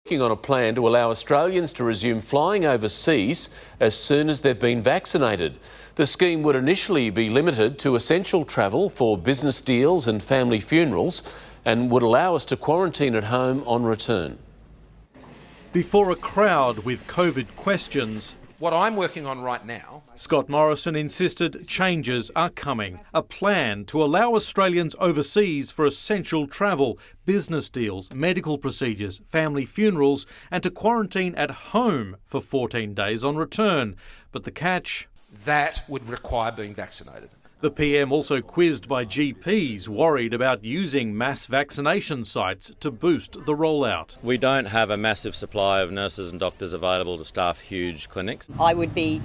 Working on a plan to allow Australians to resume flying overseas as soon as they've been vaccinated. The scheme would initially be limited to essential travel for business deals and family funerals and would allow us to quarantine at home on return. Before a crowd with COVID questions, what I'm working on right now, Scott Morrison insisted changes are coming. A plan to allow Australians overseas for essential travel, business deals, medical procedures, family funerals, and to quarantine at home for 14 days on return. But the catch? That would require being vaccinated. The PM also quizzed by GPs worried about using mass vaccination sites to boost the rollout. We don't have a massive supply of nurses and doctors available to staff huge clinics. I would be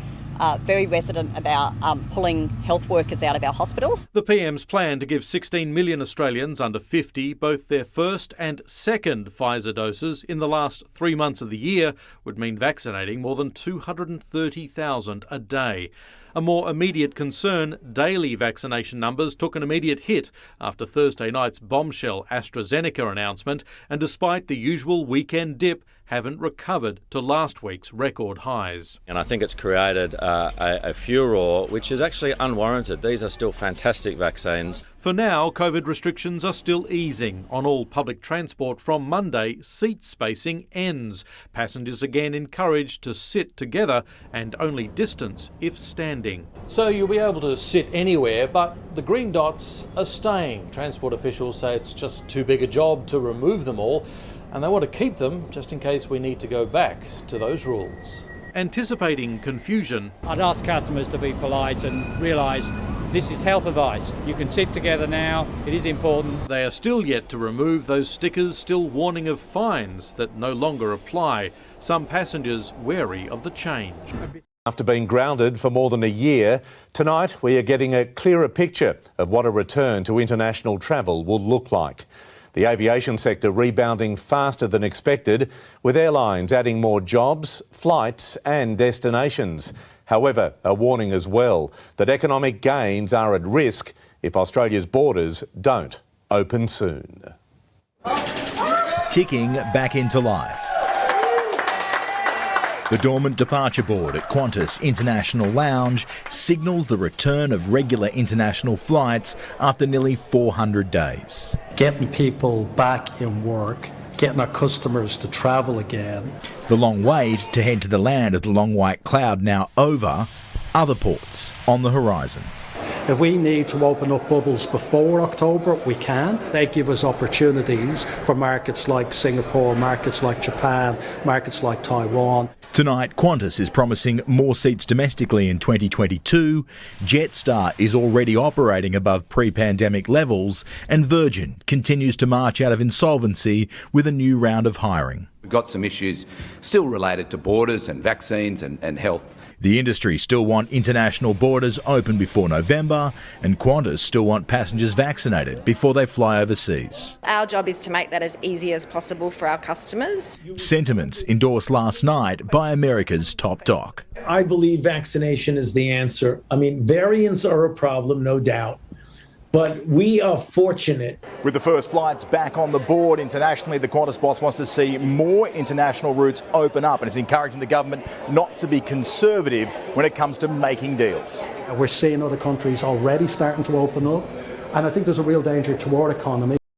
very reticent about pulling health workers out of our hospitals. The PM's plan to give 16 million Australians under 50 both their first and second Pfizer doses in the last 3 months of the year would mean vaccinating more than 230,000 a day. A more immediate concern, daily vaccination numbers took an immediate hit after Thursday night's bombshell AstraZeneca announcement, and despite the usual weekend dip, haven't recovered to last week's record highs. And I think it's created a furore which is actually unwarranted. These are still fantastic vaccines. For now, COVID restrictions are still easing. On all public transport from Monday, seat spacing ends. Passengers again encouraged to sit together and only distance if standing. So you'll be able to sit anywhere, but the green dots are staying. Transport officials say it's just too big a job to remove them all, and they want to keep them just in case we need to go back to those rules. Anticipating confusion, I'd ask customers to be polite and realise this is health advice. You can sit together now, it is important. They are still yet to remove those stickers still warning of fines that no longer apply. Some passengers wary of the change. After being grounded for more than a year, tonight we are getting a clearer picture of what a return to international travel will look like. The aviation sector rebounding faster than expected, with airlines adding more jobs, flights and destinations. However, a warning as well that economic gains are at risk if Australia's borders don't open soon. Ticking back into life. The dormant departure board at Qantas International Lounge signals the return of regular international flights after nearly 400 days. Getting people back in work, getting our customers to travel again. The long wait to head to the land of the long white cloud now over, other ports on the horizon. If we need to open up bubbles before October, we can. They give us opportunities for markets like Singapore, markets like Japan, markets like Taiwan. Tonight, Qantas is promising more seats domestically in 2022, Jetstar is already operating above pre-pandemic levels, and Virgin continues to march out of insolvency with a new round of hiring. We've got some issues still related to borders and vaccines and health. The industry still want international borders open before November, and Qantas still want passengers vaccinated before they fly overseas. Our job is to make that as easy as possible for our customers. Sentiments endorsed last night by America's top doc. I believe vaccination is the answer. I mean, variants are a problem, no doubt. But we are fortunate. With the first flights back on the board internationally, the Qantas boss wants to see more international routes open up and is encouraging the government not to be conservative when it comes to making deals. We're seeing other countries already starting to open up, and I think there's a real danger to our economy.